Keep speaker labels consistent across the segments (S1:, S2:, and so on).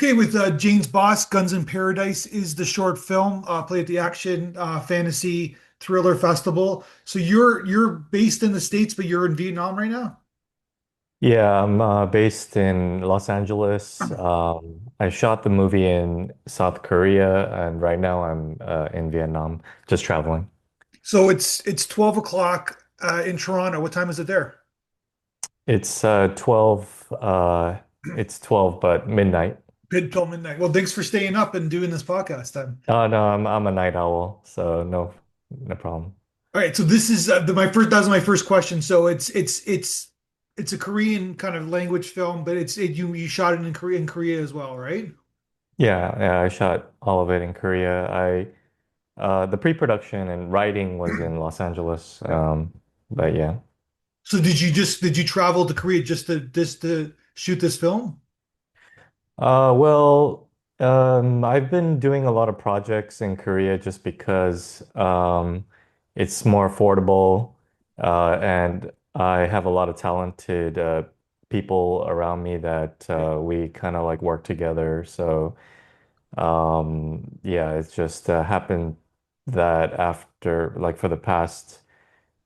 S1: Okay, with James Boss, Guns in Paradise is the short film played at the Action Fantasy Thriller Festival. So you're based in the States, but you're in Vietnam right now.
S2: Yeah, I'm based in Los Angeles. I shot the movie in South Korea, and right now I'm in Vietnam, just traveling.
S1: So it's 12 o'clock in Toronto. What time is it there?
S2: It's 12. It's 12, but midnight.
S1: Mid till midnight. Well, thanks for staying up and doing this podcast then.
S2: Oh no, I'm a night owl, so no problem.
S1: All right, so this is my first. That was my first question. So it's a Korean kind of language film, but you shot it in Korea as well, right?
S2: Yeah, I shot all of it in Korea. I The pre-production and writing was in Los Angeles.
S1: Yeah.
S2: But yeah.
S1: So did you travel to Korea just to shoot this film?
S2: Well, I've been doing a lot of projects in Korea just because it's more affordable, and I have a lot of talented people around me that
S1: Yeah.
S2: we kind of like work together. So yeah, it's just happened that after like for the past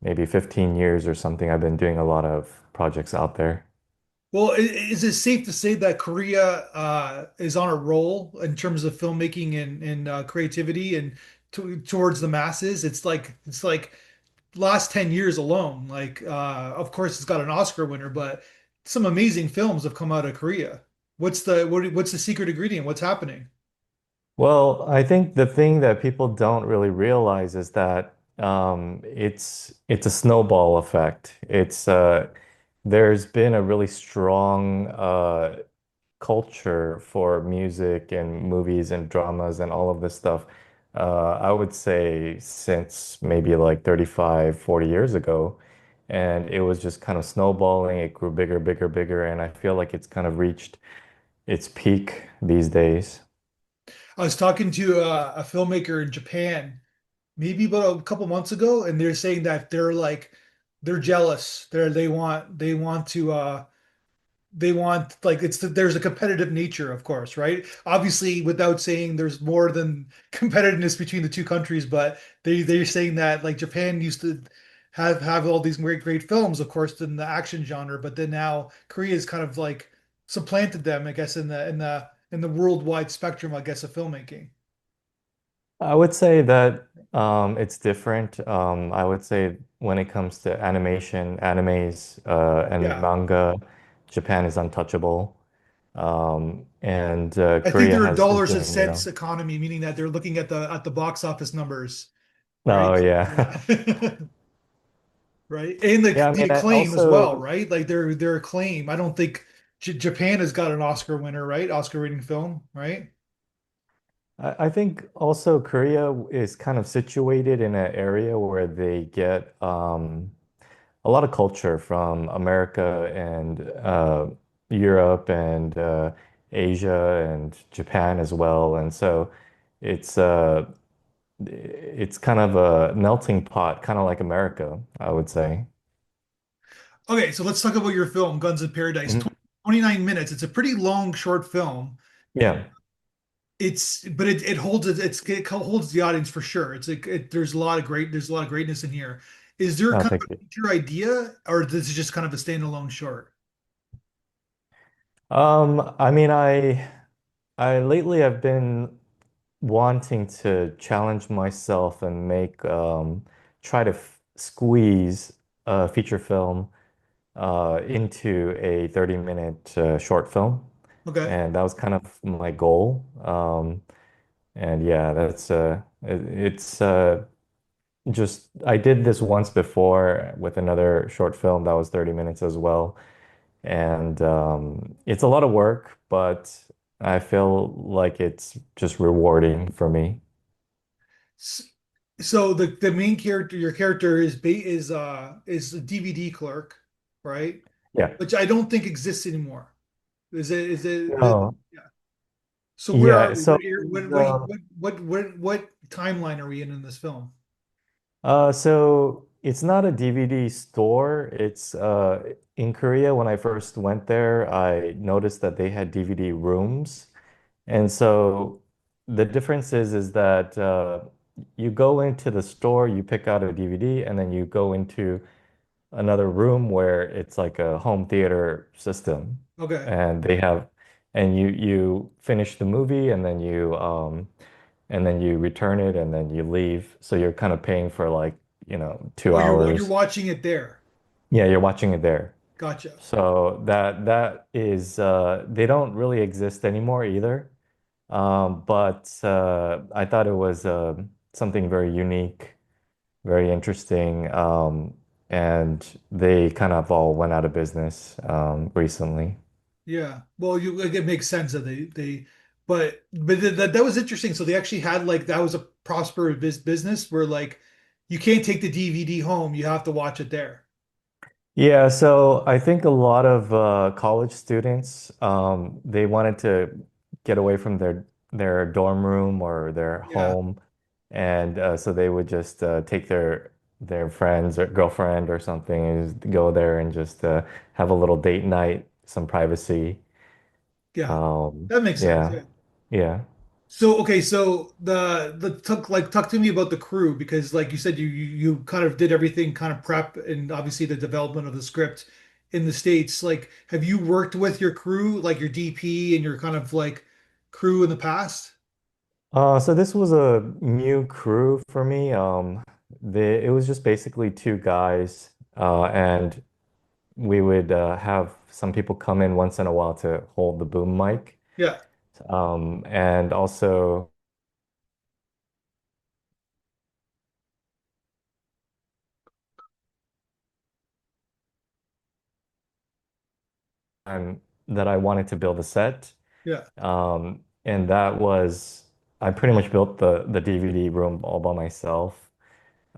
S2: maybe 15 years or something, I've been doing a lot of projects out there.
S1: Well, is it safe to say that Korea is on a roll in terms of filmmaking and creativity and towards the masses? It's like last 10 years alone. Like of course it's got an Oscar winner, but some amazing films have come out of Korea. What's the secret ingredient? What's happening?
S2: Well, I think the thing that people don't really realize is that it's a snowball effect. It's There's been a really strong culture for music and movies and dramas and all of this stuff. I would say since maybe like 35, 40 years ago. And it was just kind of snowballing. It grew bigger, bigger, bigger, and I feel like it's kind of reached its peak these days.
S1: I was talking to a filmmaker in Japan maybe about a couple months ago, and they're saying that they're jealous. They want to they want like there's a competitive nature, of course, right? Obviously, without saying there's more than competitiveness between the two countries, but they're saying that like Japan used to have all these great films, of course, in the action genre, but then now Korea's kind of like supplanted them, I guess, in the worldwide spectrum, I guess, of filmmaking.
S2: I would say that it's different. I would say when it comes to animation, animes, and
S1: Yeah.
S2: manga, Japan is untouchable. And
S1: I think
S2: Korea
S1: they're a
S2: is
S1: dollars and
S2: doing,
S1: cents economy, meaning that they're looking at the box office numbers, right?
S2: oh yeah.
S1: Yeah. Right? And
S2: Yeah, I
S1: the
S2: mean, I
S1: acclaim as well,
S2: also,
S1: right? Like their acclaim. I don't think J Japan has got an Oscar winner, right? Oscar winning film, right?
S2: I think also Korea is kind of situated in an area where they get a lot of culture from America and Europe and Asia and Japan as well. And so it's uh it's kind of a melting pot, kind of like America, I would say.
S1: Okay, so let's talk about your film, Guns in Paradise.
S2: Mhm.
S1: 29 minutes. It's a pretty long short film. And
S2: Yeah.
S1: it holds it holds the audience for sure. It's like there's a lot of greatness in here. Is there
S2: No,
S1: kind of
S2: thank
S1: a
S2: you.
S1: major idea, or this is just kind of a standalone short?
S2: I mean, I lately I've been wanting to challenge myself and make try to f squeeze a feature film into a 30-minute short film.
S1: Okay.
S2: And that was kind of my goal. And yeah, it's just I did this once before with another short film that was 30 minutes as well. And it's a lot of work, but I feel like it's just rewarding for me.
S1: S- So the main character, your character is a DVD clerk, right?
S2: Yeah.
S1: Which I don't think exists anymore.
S2: No.
S1: Yeah. So where are
S2: Yeah.
S1: we?
S2: So
S1: What timeline are we in this film?
S2: So it's not a DVD store. It's in Korea when I first went there, I noticed that they had DVD rooms. And so the difference is that you go into the store, you pick out a DVD, and then you go into another room where it's like a home theater system,
S1: Okay.
S2: and they have, and you finish the movie, and then you return it, and then you leave. So you're kind of paying for like, two
S1: Oh, you're
S2: hours.
S1: watching it there.
S2: Yeah, you're watching it there.
S1: Gotcha.
S2: So that is they don't really exist anymore either. But I thought it was something very unique, very interesting, and they kind of all went out of business recently.
S1: Yeah. Well, you like, it makes sense that but that was interesting. So they actually had like that was a prosperous business where like you can't take the DVD home. You have to watch it there.
S2: Yeah, so I think a lot of college students they wanted to get away from their dorm room or their
S1: Yeah.
S2: home, and so they would just take their friends or girlfriend or something and just go there and just have a little date night, some privacy.
S1: Yeah. That makes sense.
S2: Yeah,
S1: Yeah.
S2: yeah.
S1: So okay, so the talk to me about the crew because like you said you kind of did everything kind of prep and obviously the development of the script in the States. Like have you worked with your crew, like your DP and your kind of like crew in the past?
S2: So this was a new crew for me. It was just basically two guys, and we would have some people come in once in a while to hold the boom mic.
S1: Yeah.
S2: And also that I wanted to build a set.
S1: Yeah.
S2: And that was I pretty much built the DVD room all by myself.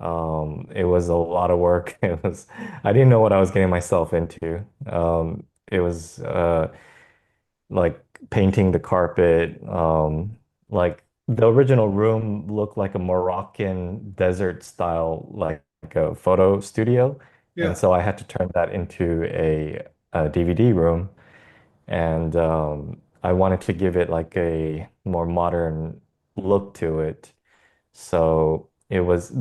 S2: It was a lot of work. I didn't know what I was getting myself into. It was like painting the carpet. Like the original room looked like a Moroccan desert style, like a photo studio. And
S1: Yeah.
S2: so I had to turn that into a DVD room. And I wanted to give it like a more modern look to it. So it was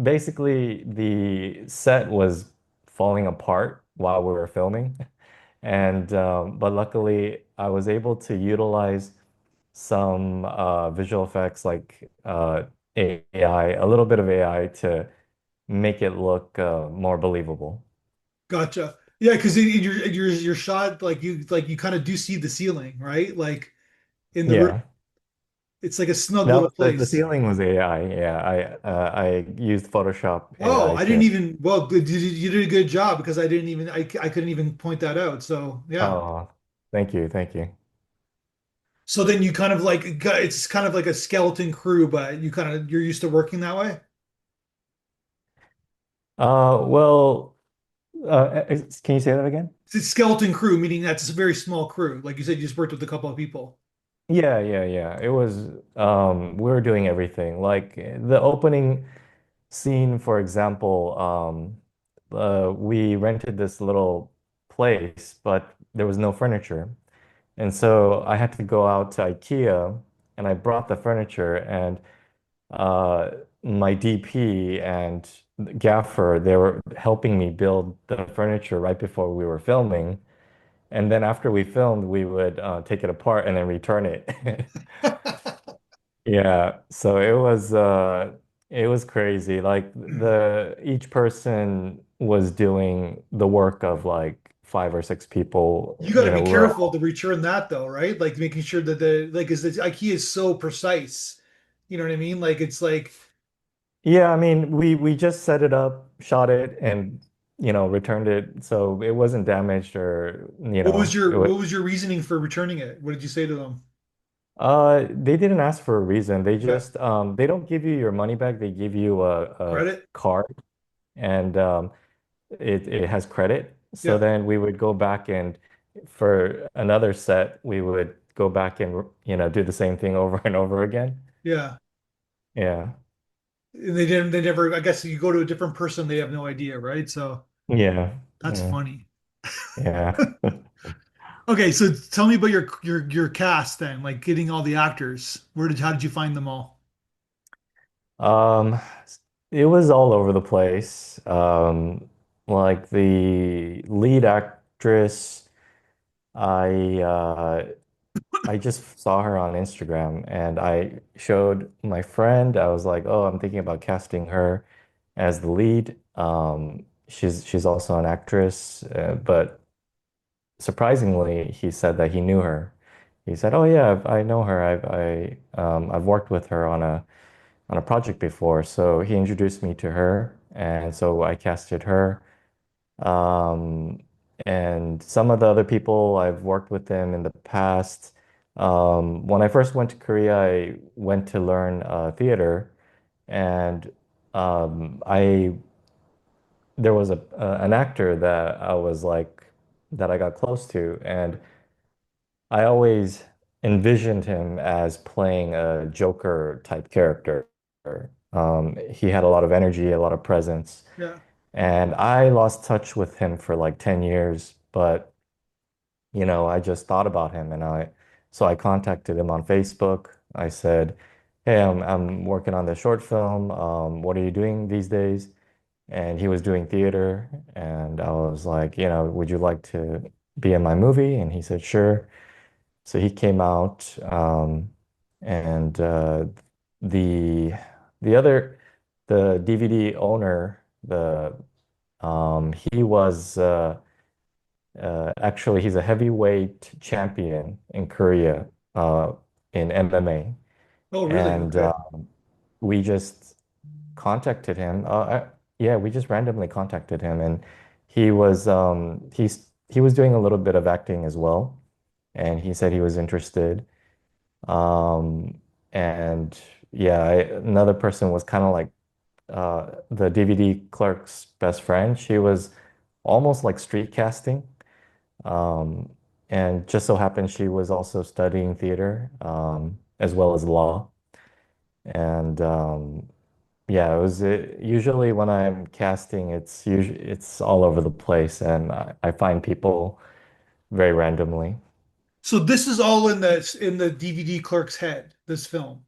S2: basically the set was falling apart while we were filming. And but luckily I was able to utilize some visual effects like AI, a little bit of AI to make it look more believable.
S1: Gotcha. Yeah, because in your shot, like you kind of do see the ceiling, right? Like in the room,
S2: Yeah.
S1: it's like a snug
S2: That
S1: little
S2: was the
S1: place.
S2: ceiling was AI. Yeah, I used Photoshop
S1: Oh,
S2: AI
S1: I didn't
S2: to.
S1: even. Well, you did a good job because I didn't even. I couldn't even point that out. So yeah.
S2: Oh, thank you, thank you.
S1: So then you kind of like it's kind of like a skeleton crew, but you're used to working that way.
S2: Well, can you say that again?
S1: It's a skeleton crew, meaning that's a very small crew. Like you said, you just worked with a couple of people.
S2: Yeah, yeah, yeah. It was we were doing everything. Like the opening scene, for example, we rented this little place, but there was no furniture. And so I had to go out to IKEA and I brought the furniture and uh my DP and gaffer, they were helping me build the furniture right before we were filming. And then after we filmed, we would take it apart and then return it. Yeah, so it was crazy. Like the each person was doing the work of like five or six people.
S1: You got to be
S2: We were
S1: careful to return that though, right? Like making sure that the like is the IKEA is so precise. You know what I mean? Like it's like
S2: yeah, I mean we just set it up, shot it and returned it. So it wasn't damaged or it was
S1: what was your reasoning for returning it? What did you say to them?
S2: they didn't ask for a reason. They
S1: Okay.
S2: just they don't give you your money back. They give you a
S1: Credit?
S2: card and it has credit. So
S1: Yeah.
S2: then we would go back and for another set, we would go back and do the same thing over and over again.
S1: Yeah.
S2: Yeah.
S1: And they never I guess you go to a different person, they have no idea, right? So
S2: Yeah.
S1: that's
S2: Yeah.
S1: funny.
S2: Yeah.
S1: Okay, so tell me about your cast then, like getting all the actors. How did you find them all?
S2: Um, it was all over the place. Like the lead actress, I uh, I just saw her on Instagram and I showed my friend. I was like, "Oh, I'm thinking about casting her as the lead." She's also an actress, but surprisingly, he said that he knew her. He said, "Oh yeah, I know her. I've worked with her on a project before." So he introduced me to her, and so I casted her. Um, and some of the other people I've worked with them in the past. When I first went to Korea, I went to learn theater, and I there was an actor that I was like that I got close to, and I always envisioned him as playing a Joker type character. He had a lot of energy, a lot of presence,
S1: Yeah.
S2: and I lost touch with him for like 10 years, but I just thought about him and I contacted him on Facebook. I said, "Hey, I'm working on this short film. What are you doing these days?" And he was doing theater, and I was like, "Would you like to be in my movie?" And he said, "Sure." So he came out, and the the other the DVD owner, he was actually he's a heavyweight champion in Korea in MMA,
S1: Oh, really?
S2: and
S1: Okay.
S2: we just contacted him. Yeah, we just randomly contacted him, and he was doing a little bit of acting as well, and he said he was interested. Um, and yeah, another person was kind of like the DVD clerk's best friend. She was almost like street casting. Um, and just so happened she was also studying theater, as well as law. And yeah, usually when I'm casting, it's all over the place, and I find people very randomly.
S1: So this is all in the DVD clerk's head, this film.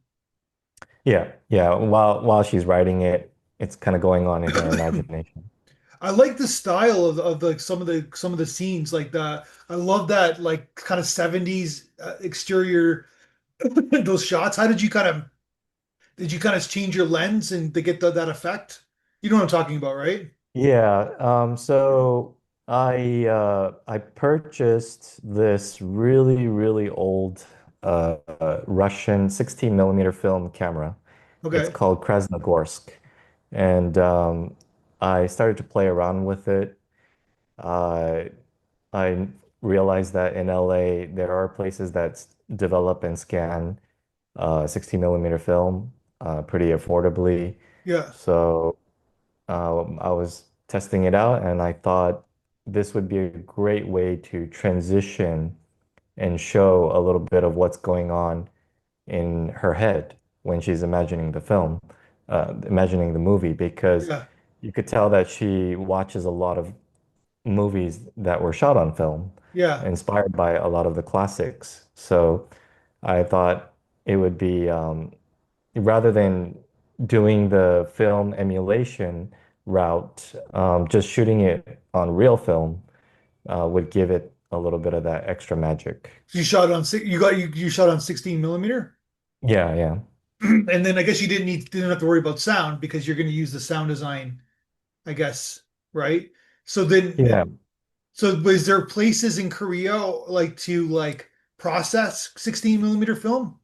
S2: Yeah, yeah. While she's writing it, it's kind of going on in her imagination.
S1: I like the style of like some of the scenes like the I love that like kind of 70s exterior those shots. How did you kind of change your lens and to get that effect? You know what I'm talking about, right?
S2: Yeah, so I purchased this really, really old Russian 16 millimeter film camera. It's
S1: Okay.
S2: called Krasnogorsk. And I started to play around with it. Uh, I realized that in LA there are places that develop and scan 16 millimeter film pretty affordably.
S1: Yeah.
S2: So I was testing it out and I thought this would be a great way to transition and show a little bit of what's going on in her head when she's imagining the film, imagining the movie, because
S1: Yeah.
S2: you could tell that she watches a lot of movies that were shot on film,
S1: Yeah.
S2: inspired by a lot of the classics. So I thought it would be rather than doing the film emulation route, just shooting it on real film would give it a little bit of that extra magic.
S1: So you shot on six you got you shot on 16 millimeter?
S2: Yeah, yeah.
S1: And then I guess you didn't have to worry about sound because you're going to use the sound design, I guess, right? So
S2: Yeah.
S1: so was there places in Korea like to like process 16 millimeter film?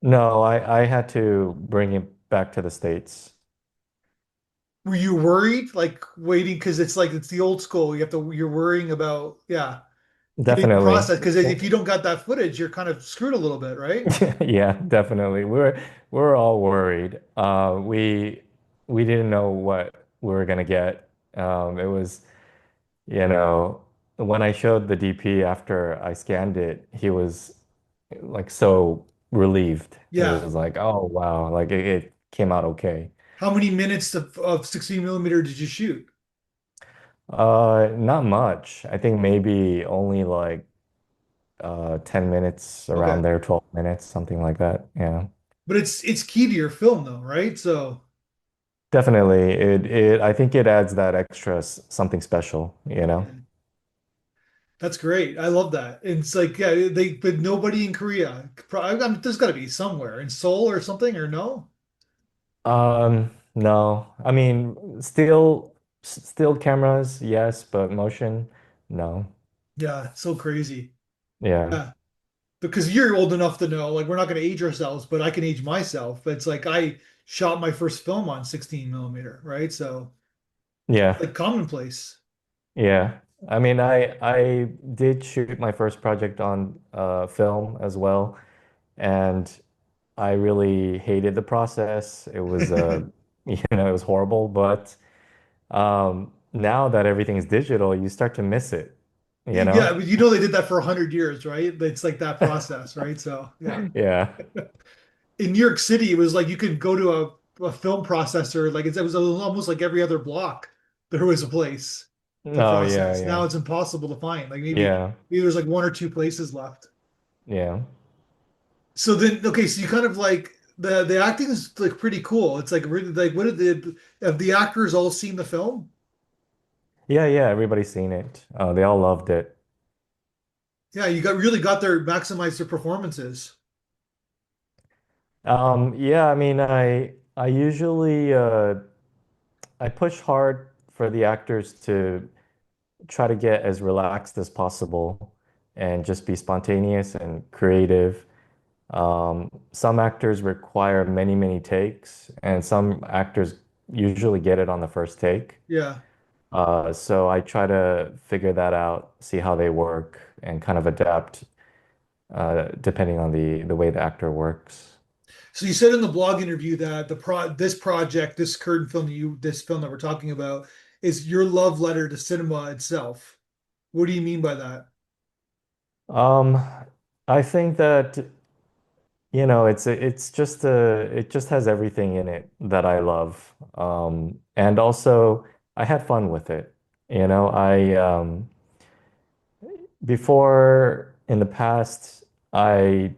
S2: No, I had to bring it back to the States.
S1: Were you worried, like waiting because it's the old school. You're worrying about, yeah, getting the
S2: Definitely.
S1: process because if you don't got that footage, you're kind of screwed a little bit, right?
S2: Yeah, definitely. We're all worried. We didn't know what we were gonna get. It was, you know, when I showed the DP after I scanned it, he was like so relieved. He
S1: Yeah.
S2: was like, "Oh wow, like it came out okay."
S1: How many minutes of 16 millimeter did you shoot?
S2: Not much. I think maybe only like 10 minutes around
S1: Okay.
S2: there, 12 minutes, something like that. Yeah.
S1: But it's key to your film though, right? So
S2: Definitely. I think it adds that extra something special, you know?
S1: yeah, that's great. I love that. And it's like, yeah, but nobody in Korea. There's got to be somewhere in Seoul or something, or no?
S2: No. I mean, still cameras, yes, but motion, no.
S1: Yeah, it's so crazy.
S2: Yeah.
S1: Yeah, because you're old enough to know, like, we're not going to age ourselves, but I can age myself. But it's like I shot my first film on 16 millimeter, right? So
S2: Yeah.
S1: like commonplace.
S2: Yeah. I mean, I did shoot my first project on film as well, and I really hated the process. It was it was horrible, but now that everything is digital, you start to miss it, you
S1: Yeah,
S2: know?
S1: but you know they did that for 100 years, right? It's like that process, right? So yeah.
S2: Yeah.
S1: In New York City, it was like you could go to a film processor, like it was almost like every other block there was a place to
S2: No, yeah,
S1: process. Now
S2: yeah.
S1: it's impossible to find. Like
S2: Yeah.
S1: maybe there's like one or two places left.
S2: Yeah.
S1: So then, okay, so you kind of like the acting is like pretty cool. It's like really like what did have the actors all seen the film?
S2: Yeah, yeah, everybody's seen it. They all loved it.
S1: Yeah, you got really got their maximize their performances.
S2: Yeah, I mean, I usually I push hard for the actors to try to get as relaxed as possible and just be spontaneous and creative. Some actors require many, many takes, and some actors usually get it on the first take.
S1: Yeah.
S2: So I try to figure that out, see how they work, and kind of adapt depending on the way the actor works.
S1: So you said in the blog interview that this project, this current film this film that we're talking about is your love letter to cinema itself. What do you mean by that?
S2: Um, I think that, it just has everything in it that I love. And also I had fun with it. I before in the past, I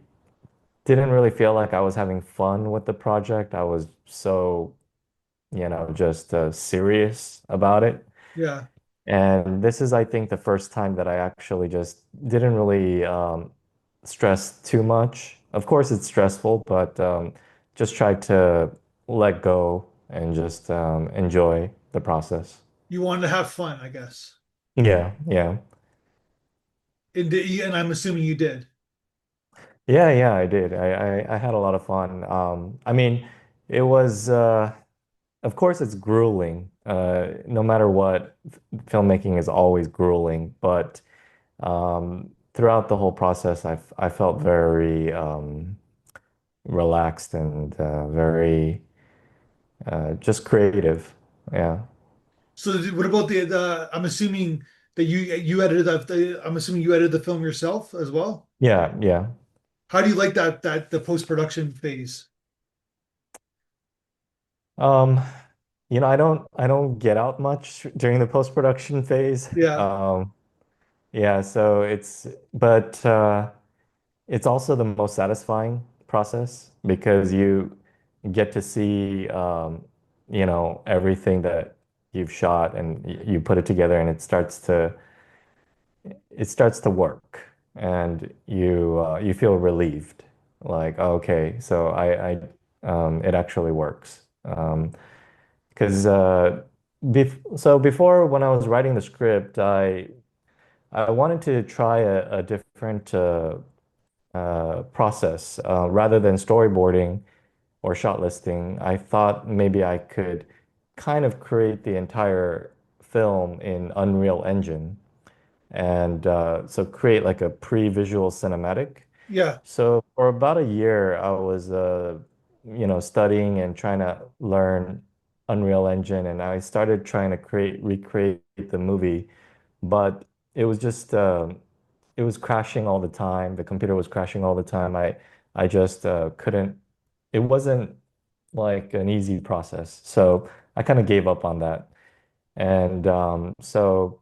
S2: didn't really feel like I was having fun with the project. I was so, just serious about it.
S1: Yeah.
S2: And this is, I think, the first time that I actually just didn't really stress too much. Of course, it's stressful, but just try to let go and just enjoy the process.
S1: You wanted to have fun, I guess.
S2: Yeah, yeah.
S1: And I'm assuming you did.
S2: Yeah, yeah, I did. I had a lot of fun. I mean, it was, of course, it's grueling. No matter what, filmmaking is always grueling, but throughout the whole process, I felt very relaxed and very just creative. Yeah,
S1: So what about the I'm assuming that you edited I'm assuming you edited the film yourself as well.
S2: yeah, yeah.
S1: How do you like that the post-production phase?
S2: Um, I don't get out much during the post-production phase.
S1: Yeah.
S2: Yeah, so but it's also the most satisfying process because you get to see, everything that you've shot and you put it together and it starts to work and you feel relieved. Like, okay, so it actually works. Because before when I was writing the script, I wanted to try a different process rather than storyboarding or shot listing. I thought maybe I could kind of create the entire film in Unreal Engine and so create like a pre-visual cinematic.
S1: Yeah.
S2: So for about a year, I was studying and trying to learn Unreal Engine, and I started trying to recreate the movie, but it was just it was crashing all the time. The computer was crashing all the time. I just couldn't. It wasn't like an easy process, so I kind of gave up on that. And so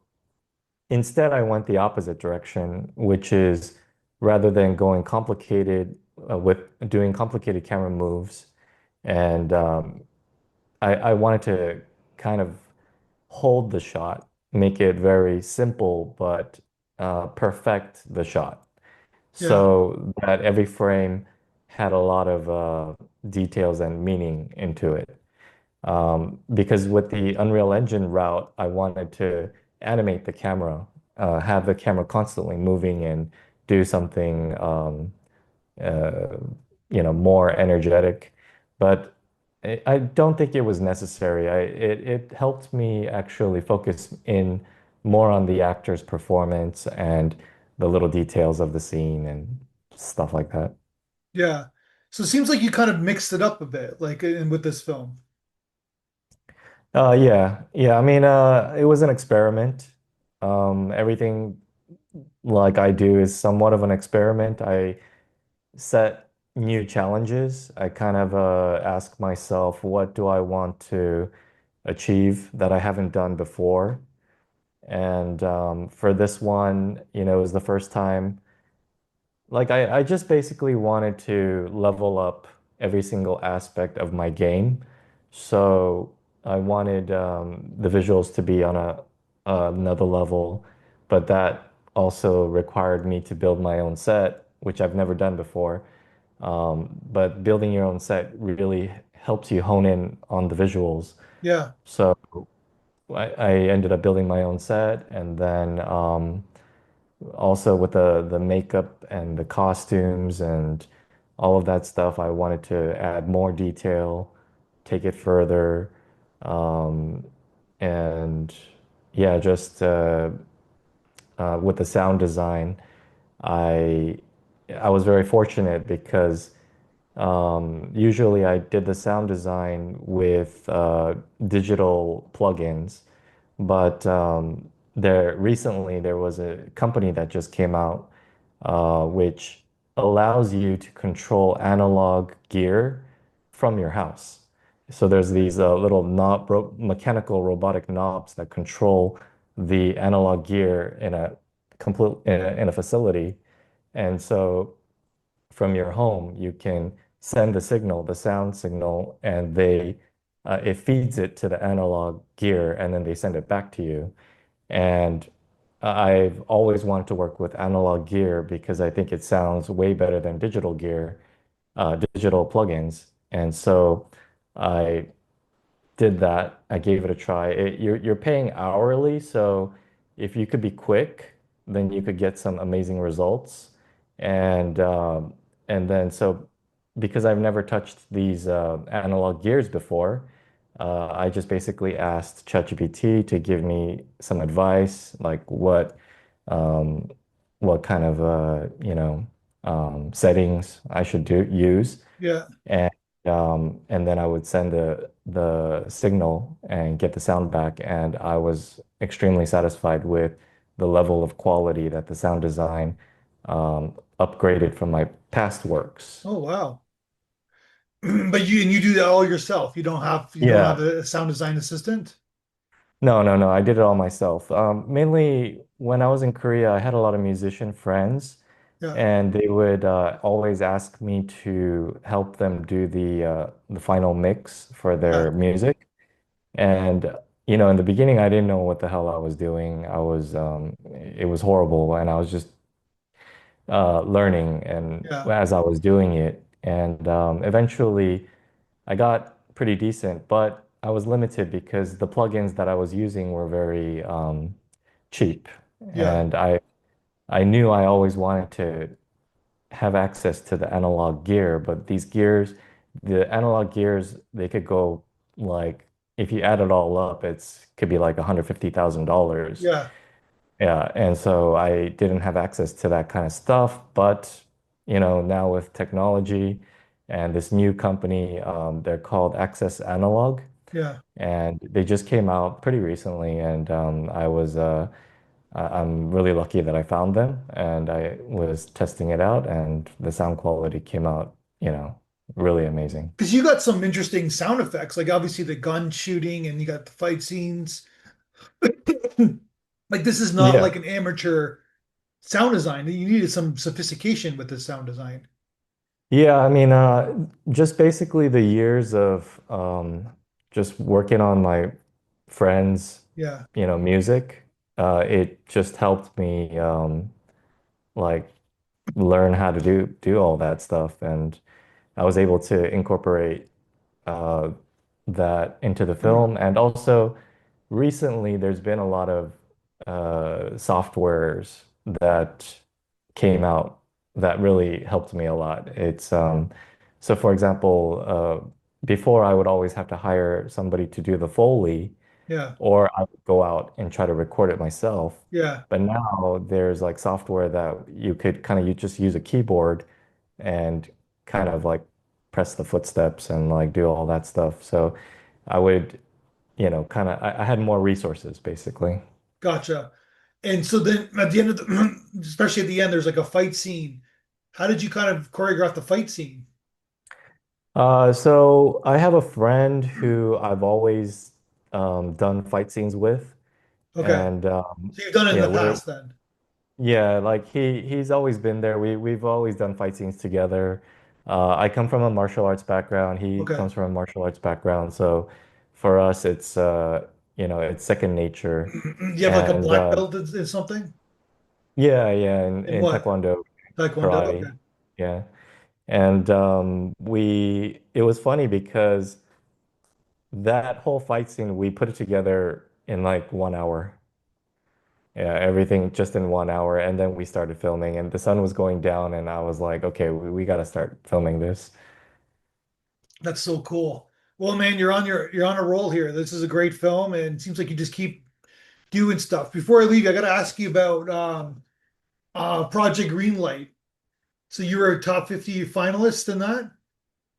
S2: instead, I went the opposite direction, which is rather than going complicated with doing complicated camera moves. And I wanted to kind of hold the shot, make it very simple, but perfect the shot
S1: Yeah,
S2: so that every frame had a lot of details and meaning into it. Because with the Unreal Engine route, I wanted to animate the camera, have the camera constantly moving and do something uh, more energetic. But I don't think it was necessary. It helped me actually focus in more on the actor's performance and the little details of the scene and stuff like that.
S1: yeah. So it seems like you kind of mixed it up a bit, like with this film.
S2: Yeah. I mean, it was an experiment. Everything like I do is somewhat of an experiment. I set new challenges. I kind of ask myself, what do I want to achieve that I haven't done before? And for this one, it was the first time. Like I just basically wanted to level up every single aspect of my game. So I wanted the visuals to be on another level, but that also required me to build my own set, which I've never done before. But building your own set really helps you hone in on the visuals.
S1: Yeah,
S2: So I ended up building my own set, and then also with the makeup and the costumes and all of that stuff, I wanted to add more detail, take it further, um, and yeah, just with the sound design, I I was very fortunate because usually I did the sound design with digital plugins, but there was a company that just came out which allows you to control analog gear from your house. So there's these little mechanical robotic knobs that control the analog gear in a facility. And so from your home, you can send the signal, the sound signal, and it feeds it to the analog gear, and then they send it back to you. And I've always wanted to work with analog gear because I think it sounds way better than digital gear, digital plugins. And so I did that. I gave it a try. You're paying hourly, so if you could be quick, then you could get some amazing results. And then so because I've never touched these analog gears before, I just basically asked ChatGPT to give me some advice, like um, what kind of settings I should use.
S1: yeah.
S2: And and then I would send the signal and get the sound back, and I was extremely satisfied with the level of quality that the sound design upgraded from my past works.
S1: Oh wow. But you do that all yourself. You don't have
S2: Yeah.
S1: a sound design assistant?
S2: No. I did it all myself. Mainly when I was in Korea, I had a lot of musician friends,
S1: Yeah,
S2: and they would always ask me to help them do the final mix for
S1: yeah,
S2: their music. And in the beginning, I didn't know what the hell I was doing. It was horrible, and I was just learning, and
S1: yeah,
S2: as I was doing it, and eventually, I got pretty decent, but I was limited because the plugins that I was using were very cheap,
S1: yeah,
S2: and I knew I always wanted to have access to the analog gear, but the analog gears, they could go like if you add it all up, it's could be like $150,000.
S1: yeah,
S2: Yeah, and so I didn't have access to that kind of stuff, but now with technology and this new company, they're called Access Analog,
S1: yeah.
S2: and they just came out pretty recently, and I'm really lucky that I found them and I was testing it out and the sound quality came out, really amazing.
S1: Because you got some interesting sound effects, like obviously the gun shooting and you got the fight scenes. Like this is not
S2: Yeah.
S1: like an amateur sound design. You needed some sophistication with the sound design.
S2: Yeah, I mean, just basically the years of just working on my friends,
S1: Yeah.
S2: music, it just helped me like learn how to do all that stuff, and I was able to incorporate uh, that into the film. And also, recently, there's been a lot of softwares that came out that really helped me a lot. So, for example, before I would always have to hire somebody to do the Foley,
S1: Yeah.
S2: or I would go out and try to record it myself.
S1: Yeah.
S2: But now there's like software that you could kind of you just use a keyboard and kind of like press the footsteps and like do all that stuff. So I would, kind of I had more resources basically.
S1: Gotcha. And so then at the end of the, especially at the end, there's like a fight scene. How did you kind of choreograph the fight scene?
S2: So I have a friend who I've always done fight scenes with,
S1: Okay.
S2: and
S1: So you've done it in
S2: yeah,
S1: the
S2: we're
S1: past then.
S2: yeah, like he's always been there. We've always done fight scenes together. I come from a martial arts background. He
S1: Okay.
S2: comes from a martial arts background. So for us, it's it's second nature.
S1: Do you have like a
S2: And
S1: black belt in something?
S2: yeah, yeah,
S1: In
S2: in
S1: what?
S2: Taekwondo,
S1: Taekwondo. Okay.
S2: karate, yeah. And it was funny because that whole fight scene we put it together in like 1 hour. Yeah, everything just in 1 hour. And then we started filming, and the sun was going down, and I was like, okay, we got to start filming this.
S1: That's so cool. Well, man, you're on a roll here. This is a great film, and it seems like you just keep doing stuff. Before I leave, I got to ask you about Project Greenlight. So you were a top 50 finalist in that?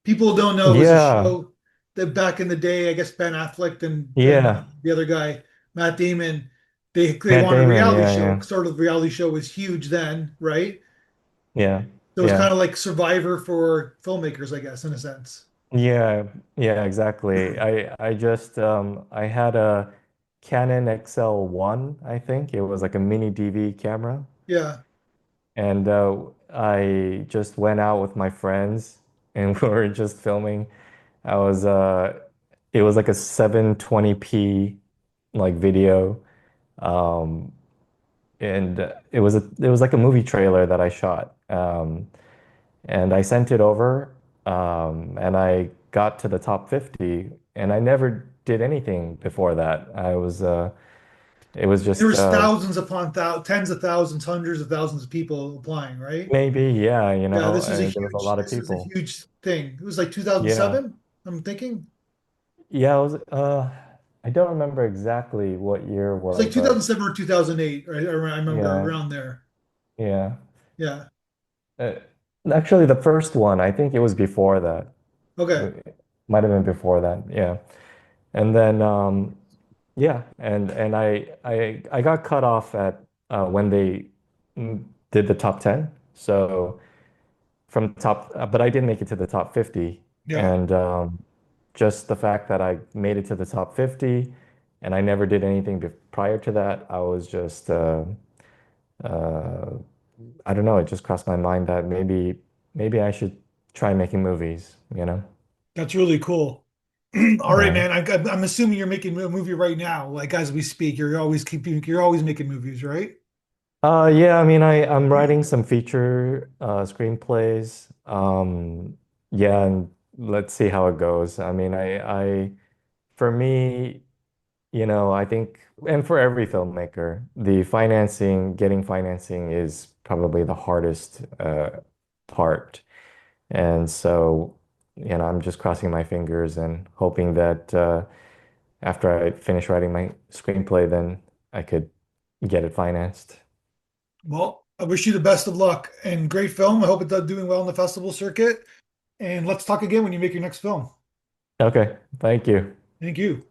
S1: People don't know it was a
S2: Yeah,
S1: show that back in the day, I guess Ben Affleck and
S2: yeah,
S1: the other guy, Matt Damon, they
S2: Matt
S1: wanted a
S2: Damon.
S1: reality
S2: Yeah,
S1: show.
S2: yeah,
S1: Sort of reality show was huge then, right?
S2: yeah,
S1: So it was kind
S2: yeah,
S1: of like Survivor for filmmakers, I guess, in a sense.
S2: yeah, yeah, exactly. I just I had a Canon XL1, I think. It was like a mini DV camera.
S1: Yeah.
S2: And I just went out with my friends and we were just filming. I was it was like a 720p like video. Um and it was like a movie trailer that I shot. And I sent it over and I got to the top 50 and I never did anything before that. It was
S1: There
S2: just
S1: was thousands upon tens of thousands, hundreds of thousands of people applying, right?
S2: maybe, yeah,
S1: Yeah, this was a
S2: there was a
S1: huge
S2: lot of
S1: this was a
S2: people.
S1: huge thing. It was like
S2: Yeah.
S1: 2007, I'm thinking.
S2: Yeah, I don't remember exactly what year
S1: It's
S2: was,
S1: like
S2: but
S1: 2007 or 2008, right? I remember
S2: yeah,
S1: around there.
S2: yeah.
S1: Yeah.
S2: Uh, Actually, the first one, I think it was before that.
S1: Okay.
S2: It might have been before that. Yeah. And then yeah, and I got cut off at when they did the top 10. So from top but I did make it to the top 50,
S1: Yeah.
S2: and just the fact that I made it to the top 50 and I never did anything prior to that, I was just uh, I don't know, it just crossed my mind that maybe I should try making movies.
S1: That's really cool. All right,
S2: Yeah.
S1: man. I'm assuming you're making a movie right now, like as we speak. You're always making movies, right?
S2: Yeah, I mean I'm writing some feature screenplays. Yeah, and let's see how it goes. I mean I for me, I think, and for every filmmaker, getting financing is probably the hardest part. And so, I'm just crossing my fingers and hoping that after I finish writing my screenplay, then I could get it financed.
S1: Well, I wish you the best of luck and great film. I hope it's doing well in the festival circuit. And let's talk again when you make your next film.
S2: Okay, thank you.
S1: Thank you.